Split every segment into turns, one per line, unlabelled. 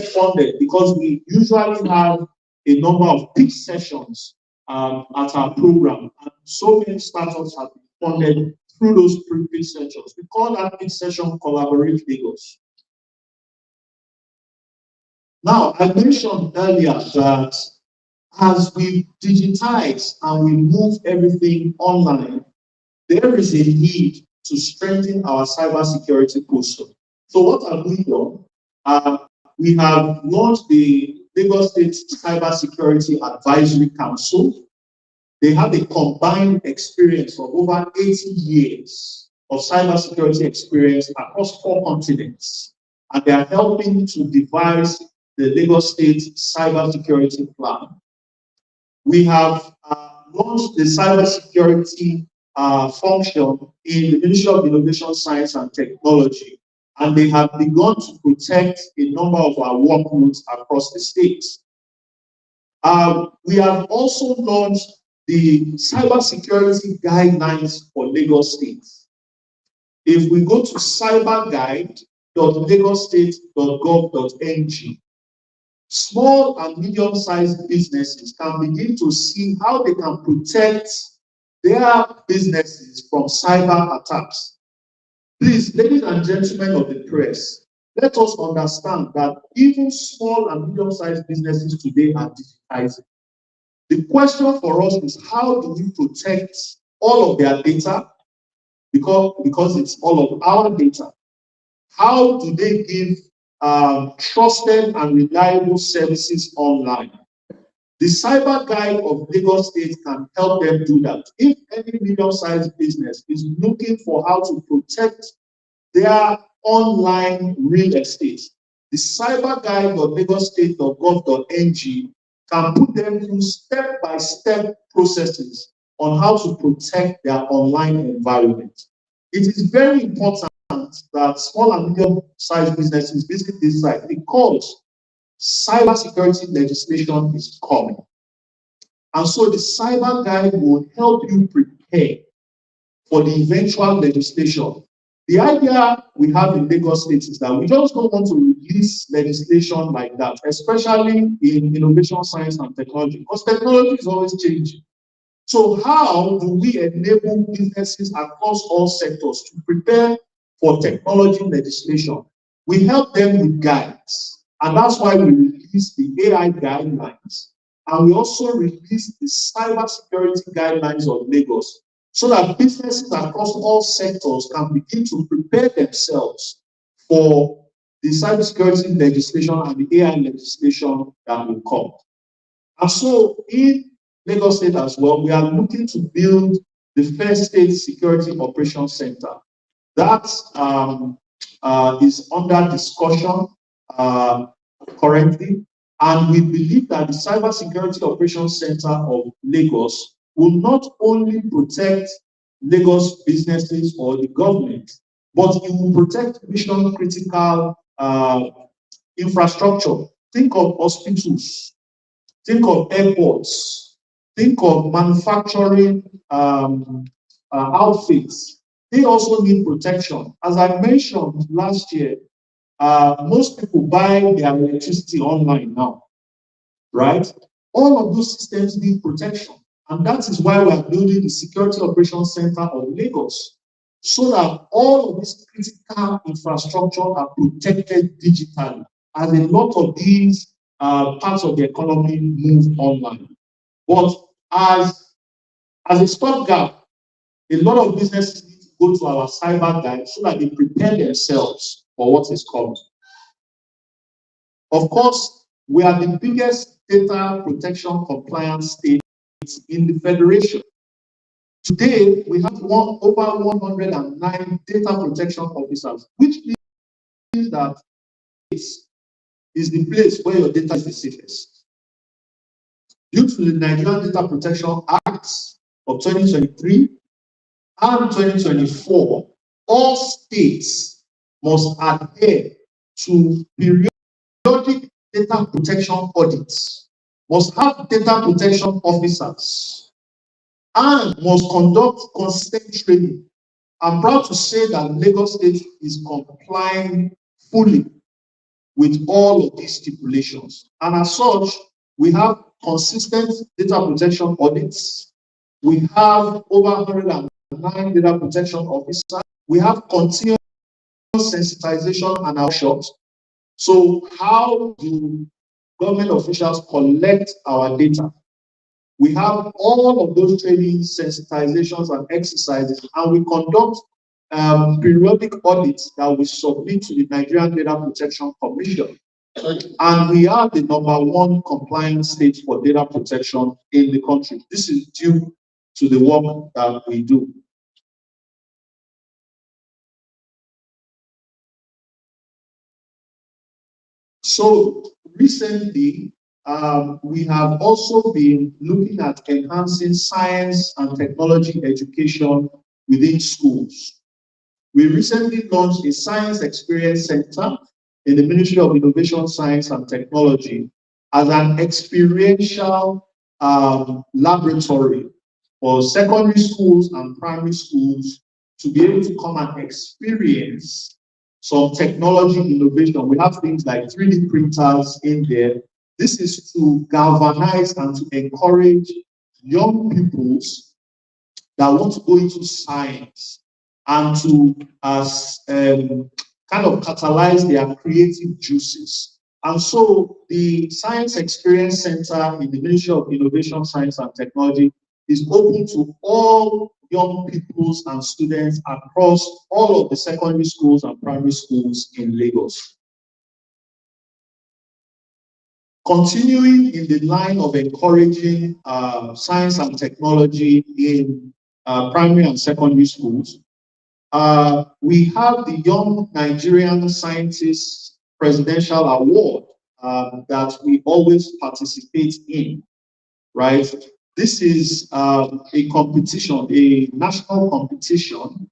funded because we usually have a number of pitch sessions at our program, and so many startups have been funded through those pitch sessions. We call that pitch session Collaborate Lagos. Now, I mentioned earlier that as we digitize and we move everything online, there is a need to strengthen our cybersecurity posture. So what have we done? We have launched the Lagos State Cybersecurity Advisory Council. They have a combined experience of over 80 years of cybersecurity experience across 4 continents. And they are helping to devise the Lagos State Cybersecurity Plan. We have launched the cybersecurity function in the Ministry of Innovation, Science and Technology, and they have begun to protect a number of our workloads across the states. We have also launched the cybersecurity guidelines for Lagos State. If we go to cyberguide.lagosstate.gov.ng, small and medium-sized businesses can begin to see how they can protect their businesses from cyber attacks. Please, ladies and gentlemen of the press, let us understand that even small and medium-sized businesses today are digitizing. The question for us is, how do we protect all of their data? Because it's all of our data. How do they give trusted and reliable services online? The cyber guide of Lagos State can help them do that. If any medium-sized business is looking for how to protect their online real estate, the cyber guide of lagosstate.gov.ng can put them through step-by-step processes on how to protect their online environment. It is very important that small and medium-sized businesses visit this site because cybersecurity legislation is coming. And so the cyber guide will help you prepare for the eventual legislation. The idea we have in Lagos State is that we just don't want to release legislation like that, especially in innovation, science, and technology, because technology is always changing. So how do we enable businesses across all sectors to prepare for technology legislation? We help them with guides, and that's why we release the AI guidelines, and we also release the cybersecurity guidelines of Lagos, so that businesses across all sectors can begin to prepare themselves for the cybersecurity legislation and the AI legislation that will come. And so in Lagos State as well, we are looking to build the first state security operations center. That is under discussion currently, and we believe that the cybersecurity operations center of Lagos will not only protect Lagos businesses or the government, but it will protect mission critical infrastructure. Think of hospitals, think of airports, think of manufacturing outfits. They also need protection. As I mentioned last year, most people buy their electricity online now, right? All of those systems need protection. And that is why we are building the Security Operations Center of Lagos, so that all of this critical infrastructure are protected digitally, as a lot of these parts of the economy move online. But as a stopgap, a lot of businesses need to go to our cyber guide so that they prepare themselves for what is coming. Of course, we are the biggest data protection compliance state in the Federation. Today, we have over 109 data protection officers, which means that this is the place where your data is the safest. Due to the Nigerian Data Protection Acts of 2023 and 2024, all states must adhere to periodic data protection audits, must have data protection officers, and must conduct consistent training. I'm proud to say that Lagos State is complying fully with all of these stipulations. And as such, we have consistent data protection audits. We have over 109 data protection officers. We have continuous sensitization and workshops. So how do government officials collect our data? We have all of those trainings, sensitizations, and exercises, and we conduct periodic audits that we submit to the Nigerian Data Protection Commission. And we are the #1 compliant state for data protection in the country. This is due to the work that we do. So recently, we have also been looking at enhancing science and technology education within schools. We recently launched a Science Experience Center in the Ministry of Innovation, Science and Technology as an experiential laboratory for secondary schools and primary schools to be able to come and experience some technology innovation. We have things like 3D printers in there. This is to galvanize and to encourage young peoples that want to go into science and to kind of catalyze their creative juices. And so the Science Experience Center in the Ministry of Innovation, Science and Technology is open to all young peoples and students across all of the secondary schools and primary schools in Lagos. Continuing in the line of encouraging science and technology in primary and secondary schools, we have the Young Nigerian Scientists Presidential Award that we always participate in, right? This is a competition, a national competition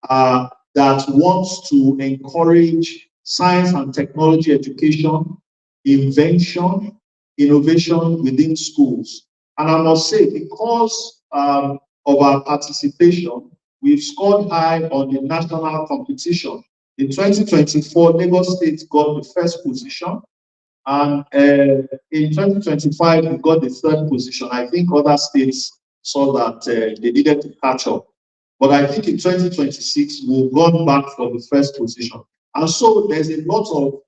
that wants to encourage science and technology education, invention, innovation within schools. And I must say, because of our participation, we've scored high on the national competition. In 2024, Lagos State got the first position. And in 2025, we got the third position. I think other states saw that they needed to catch up. But I think in 2026, we've gone back for the first position. And so there's a lot of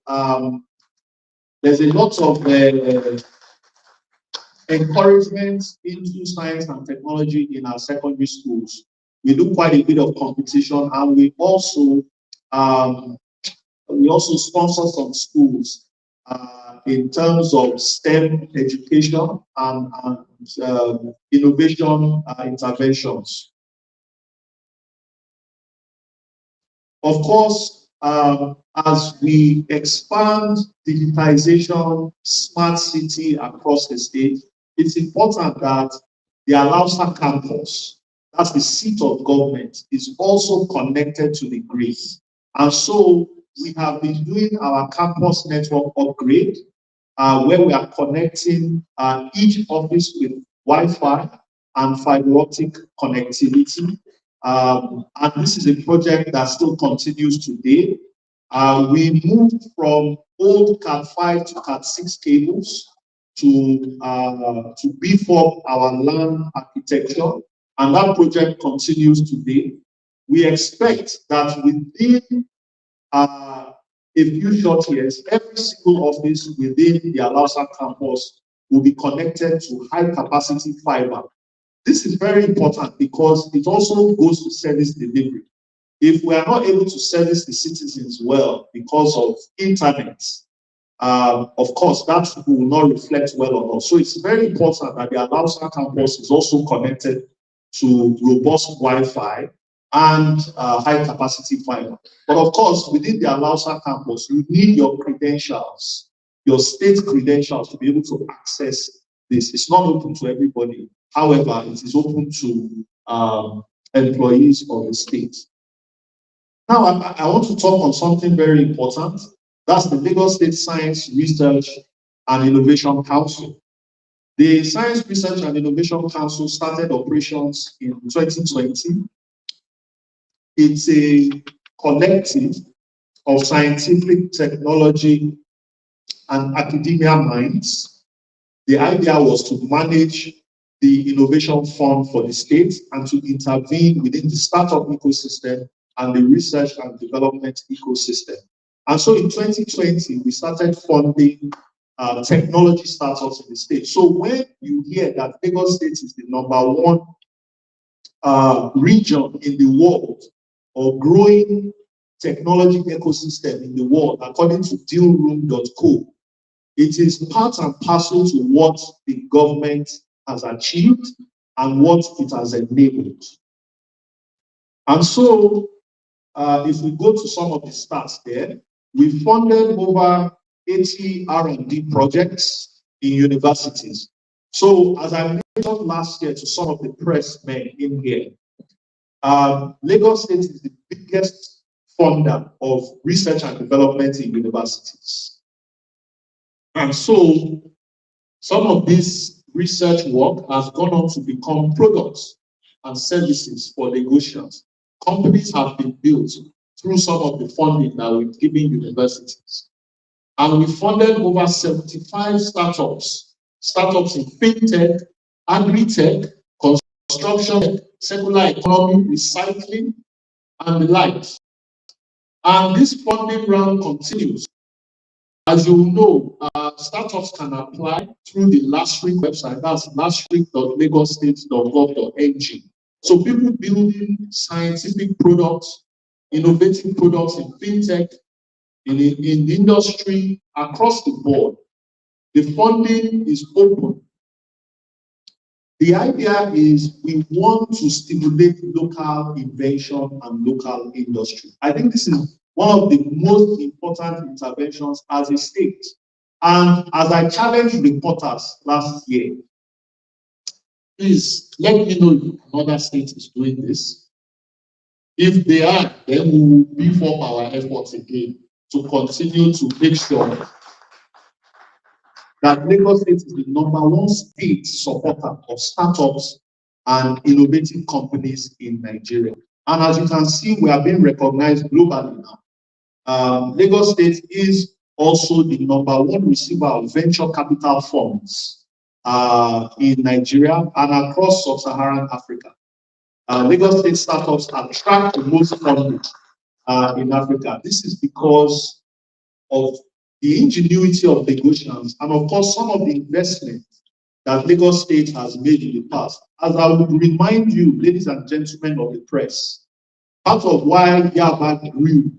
encouragement into science and technology in our secondary schools. We do quite a bit of competition, and we also sponsor some schools in terms of STEM education and innovation interventions. Of course, as we expand digitization, smart city across the state, it's important that the Alausa campus, that's the seat of government, is also connected to the grid. And so we have been doing our campus network upgrade, where we are connecting each office with Wi-Fi and fiber optic connectivity. And this is a project that still continues today. We moved from old Cat5 to Cat6 cables to beef up our LAN architecture, and that project continues today. We expect that within a few short years, every single office within the Alausa campus will be connected to high-capacity fiber. This is very important because it also goes to service delivery. If we are not able to service the citizens well because of internet, of course, that will not reflect well on us. So it's very important that the Alausa campus is also connected to robust Wi-Fi and high-capacity fiber. But of course, within the Alausa campus, you need your credentials, your state credentials to be able to access this. It's not open to everybody. However, it is open to employees of the state. Now, I want to talk on something very important. That's the Lagos State Science Research and Innovation Council. The Science Research and Innovation Council started operations in 2020. It's a collective of scientific, technology, and academia minds. The idea was to manage the innovation fund for the state and to intervene within the startup ecosystem and the research and development ecosystem. And so in 2020, we started funding technology startups in the state. So when you hear that Lagos State is the #1 region in the world or growing technology ecosystem in the world, according to dealroom.co, it is part and parcel to what the government has achieved and what it has enabled. And so, if we go to some of the stats there, we funded over 80 R&D projects in universities. So, as I mentioned last year to some of the press men in here, Lagos State is the biggest funder of research and development in universities. And so, some of this research work has gone on to become products and services for Lagosians. Companies have been built through some of the funding that we've given universities. And we funded over 75 startups in fintech, agri-tech, construction, circular economy, recycling, and the likes. And this funding round continues. As you know, startups can apply through the Restream website. That's restream.lagostate.gov.ng. So people building scientific products, innovative products in fintech, in the industry, across the board. The funding is open. The idea is we want to stimulate local invention and local industry. I think this is one of the most important interventions as a state. And as I challenged reporters last year, please let me know if another state is doing this. If they are, then we will beef up our efforts again to continue to make sure that Lagos State is the #1 state supporter of startups and innovative companies in Nigeria. And as you can see, we are being recognized globally now. Lagos State is also the #1 receiver of venture capital funds in Nigeria and across sub-Saharan Africa. Lagos State startups attract the most funding in Africa. This is because of the ingenuity of Lagosians and of course some of the investment that Lagos State has made in the past. As I would remind you, ladies and gentlemen of the press, part of why Yaba grew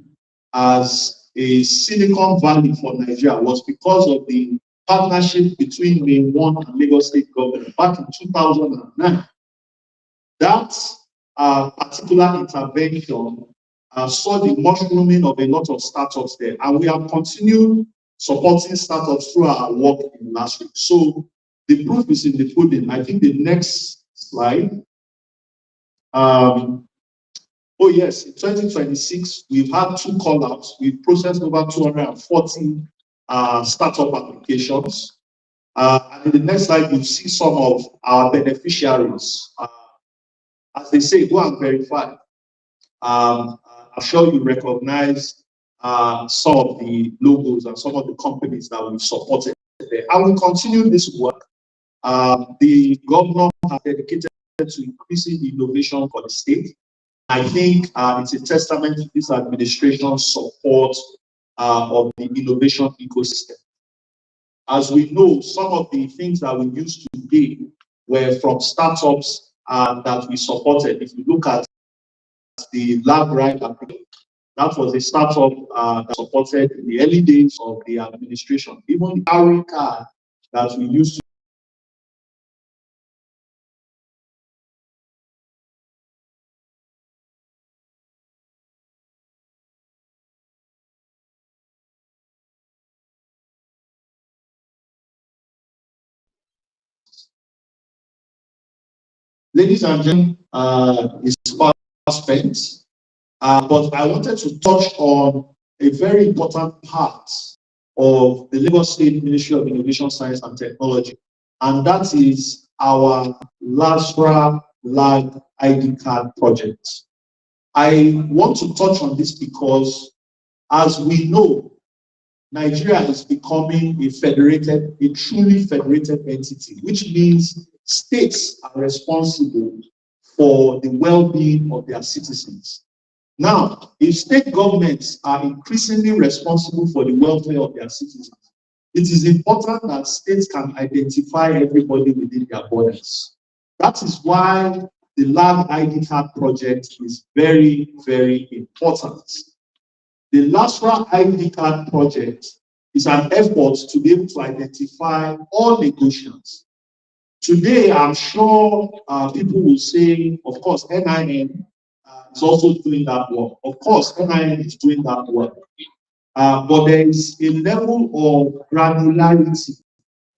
as a Silicon Valley for Nigeria was because of the partnership between Main One and Lagos State government back in 2009. That particular intervention saw the mushrooming of a lot of startups there, and we have continued supporting startups through our work in last week. So the proof is in the pudding. I think the next slide. Oh yes, in 2026, we've had 2 call-outs. We've processed over 240 startup applications. And in the next slide, you'll see some of our beneficiaries. As they say, go and verify. I'm sure you recognize some of the logos and some of the companies that we've supported there. And we continue this work. The governor has dedicated to increasing the innovation for the state. I think it's a testament to this administration's support of the innovation ecosystem. As we know, some of the things that we used to do were from startups that we supported. If you look at the lab ride application, that was a startup that supported in the early days of the administration. Even the carry card that we used to. Ladies and gentlemen, is fast spent, but I wanted to touch on a very important part of the Lagos State Ministry of Innovation, Science and Technology, and that is our LASRA Lag ID card project. I want to touch on this because, as we know, Nigeria is becoming a truly federated entity, which means states are responsible for the well-being of their citizens. Now, if state governments are increasingly responsible for the welfare of their citizens, it is important that states can identify everybody within their borders. That is why the Land ID card project is very, very important. The LASRA ID card project is an effort to be able to identify all negotiations. Today, I'm sure people will say, of course, NIN is also doing that work. Of course, NIN is doing that work. But there is a level of granularity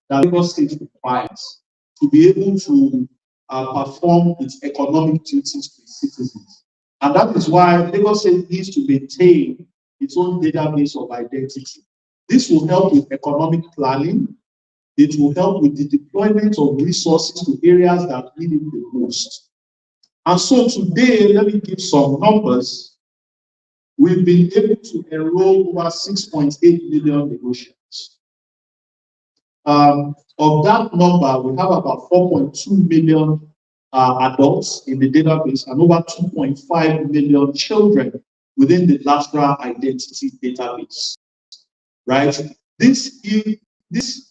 that Lagos State requires to be able to perform its economic duties to its citizens. And that is why Lagos State needs to maintain its own database of identity. This will help with economic planning. It will help with the deployment of resources to areas that need it the most. And so today, let me give some numbers. We've been able to enroll over 6.8 million negotiations. Of that number, we have about 4.2 million adults in the database and over 2.5 million children within the LASRA identity database. Right? This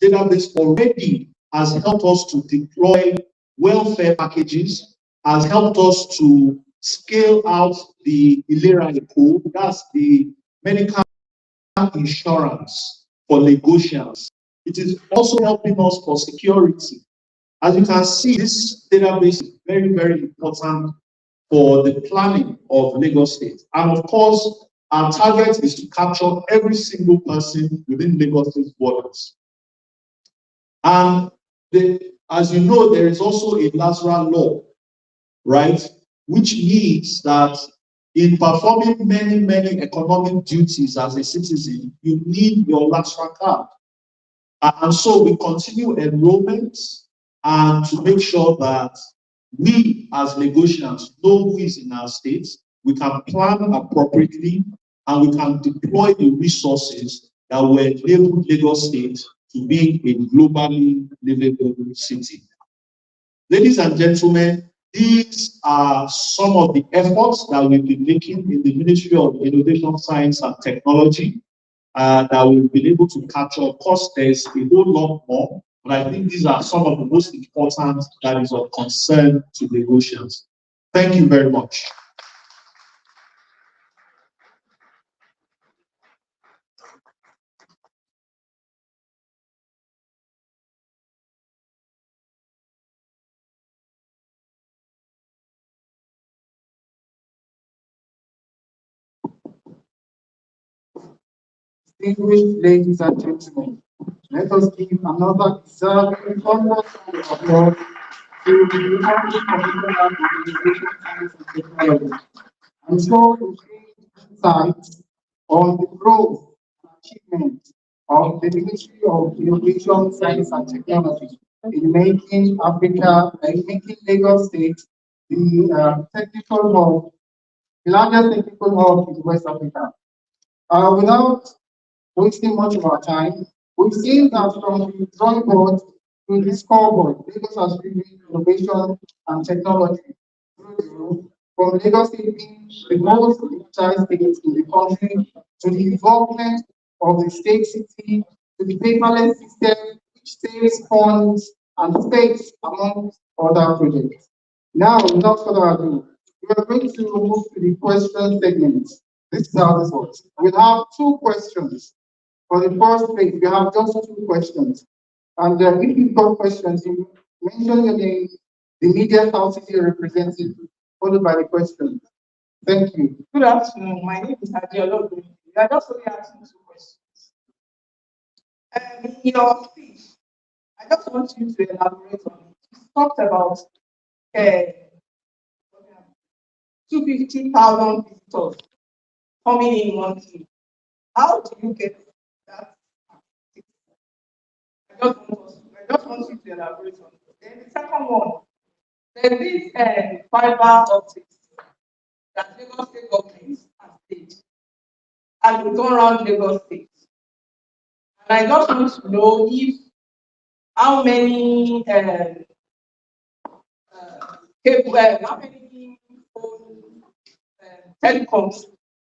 database already has helped us to deploy welfare packages, has helped us to scale out the Ilera Eco, that's the medical insurance for Lagosians. It is also helping us for security. As you can see, this database is very, very important for the planning of Lagos State. And of course, our target is to capture every single person within Lagos State's borders. And as you know, there is also a LASRA law, right? Which means that in performing many, many economic duties as a citizen, you need your LASRA card. And so we continue enrollment and to make sure that we as Lagosians know who is in our states, we can plan appropriately, and we can deploy the resources that will enable Lagos State to be a globally livable city. Ladies and gentlemen, these are some of the efforts that we've been making in the Ministry of Innovation, Science and Technology that we've been able to capture. Of course, there's a whole lot more, but I think these are some of the most important that is of concern to Lagosians. Thank you very much.
Distinguished ladies and gentlemen, let us give another deserving round of applause to the Republic of Innovation, Science and Technology. And so to gain insights on the growth and achievement of the Ministry of Innovation, Science and Technology in making Lagos State the technical hub, the largest technical hub in West Africa. Without wasting much of our time, we've seen that from the drawing board to the scoreboard, Lagos has driven innovation and technology through the roof, from Lagos State being the most digitized state in the country, to the involvement of the state city, to the paperless system, which saves funds and space, among other projects. Now, without further ado, we are going to move to the question segment. This is how this works. We'll have two questions. For the first phase, we have just two questions. And if you've got questions, you mention your name, the media houses you're representing, followed by the question. Thank you.
Good afternoon. My name is Adiola. We are just only asking two questions. In your speech, I just want you to elaborate on it. You talked about 250,000 visitors coming in monthly. How do you get that? I just want you to elaborate on it. Then the second one, there is fiber optics that Lagos State government has staged and will turn around Lagos State. And I just want to know if how many how many phone telecoms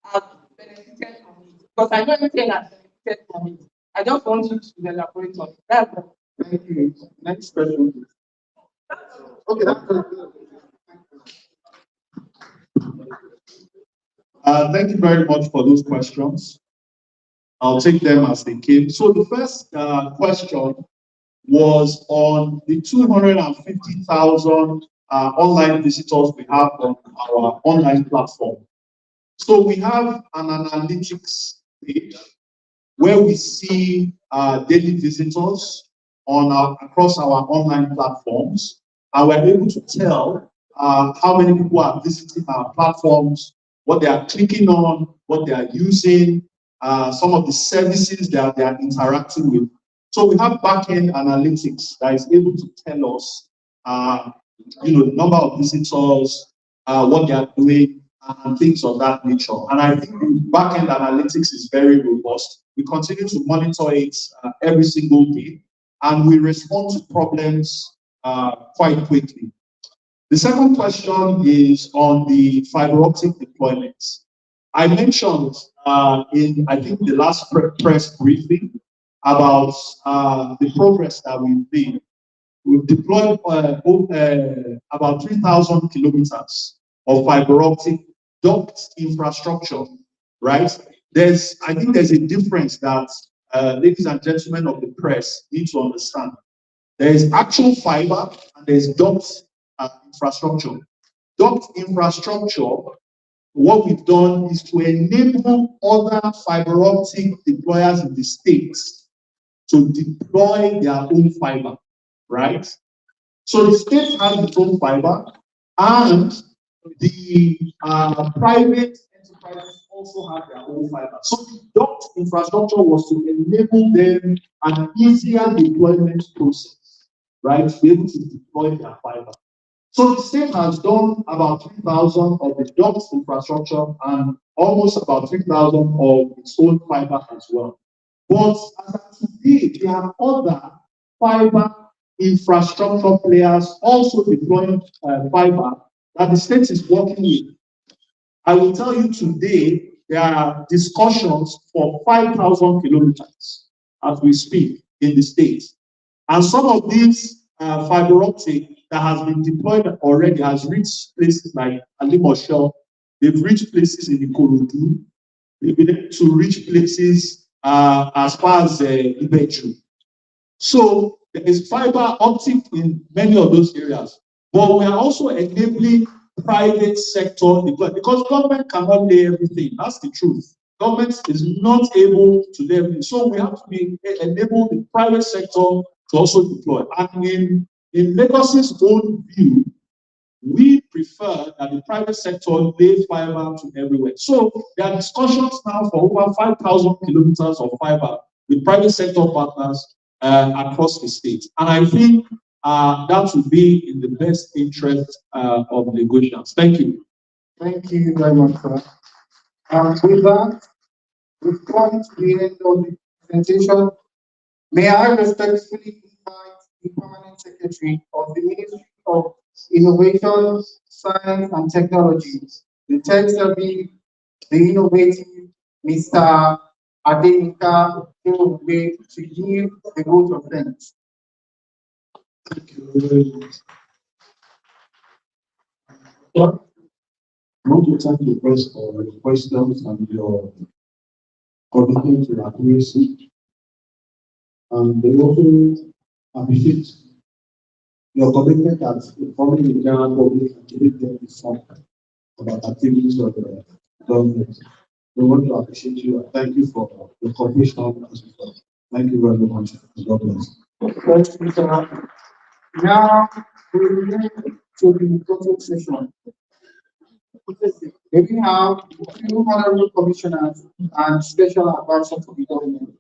have benefited from it. Because I know everything has benefited from it. I just want you to elaborate on it. That's all.
Thank you. Next question, please. Okay, that's good.
Thank you very much for those questions. I'll take them as they came. So the first question was on the 250,000 online visitors we have on our online platform. So we have an analytics page where we see daily visitors across our online platforms, and we're able to tell how many people are visiting our platforms, what they are clicking on, what they are using, some of the services that they are interacting with. So we have back-end analytics that is able to tell us, the number of visitors, what they are doing, and things of that nature. And I think the back-end analytics is very robust. We continue to monitor it every single day, and we respond to problems quite quickly. The second question is on the fiber optic deployment. I mentioned in, I think, the last press briefing about the progress that we've made. We've deployed about 3,000 kilometers of fiber optic duct infrastructure, right? I think there's a difference that ladies and gentlemen of the press need to understand. There is actual fiber and there's duct infrastructure. Duct infrastructure, what we've done is to enable other fiber optic deployers in the States to deploy their own fiber, right? So the state has its own fiber, and the private enterprises also have their own fiber. So the duct infrastructure was to enable them an easier deployment process, right? To be able to deploy their fiber. So the state has done about 3,000 of the duct infrastructure and almost about 3,000 of its own fiber as well. But as of today, there are other fiber infrastructure players also deploying fiber that the state is working with. I will tell you today, there are discussions for 5,000 kilometers as we speak in the state. And some of these fiber optic that has been deployed already has reached places like Alimosho. They've reached places in Ikorodu. They've been able to reach places as far as Ibeju. So there is fiber optic in many of those areas. But we are also enabling private sector deployment because government cannot lay everything. That's the truth. Government is not able to lay everything. So we have to enable the private sector to also deploy. And in Lagos's own view, we prefer that the private sector lay fiber to everywhere. So there are discussions now for over 5,000 kilometers of fiber with private sector partners across the state. And I think that would be in the best interest of Lagosians. Thank you.
Thank you very much, sir. With that, we've come to the end of the presentation. May I respectfully invite the Permanent Secretary of the Ministry of Innovation, Science and Technology, the tech-savvy, the innovative, Mr. Adenika Kewogbe, to give the vote of thanks.
Thank you very much. I want to thank the press for your questions and your commitment to accuracy. And they also appreciate your commitment at informing the general public and giving them informed about activities of the government. We want to appreciate you and thank you for your cooperation as well. Thank you very much. God bless.
Thank you, sir. Now, we will move to the voting session. We have two honorable commissioners and special advisors to the government.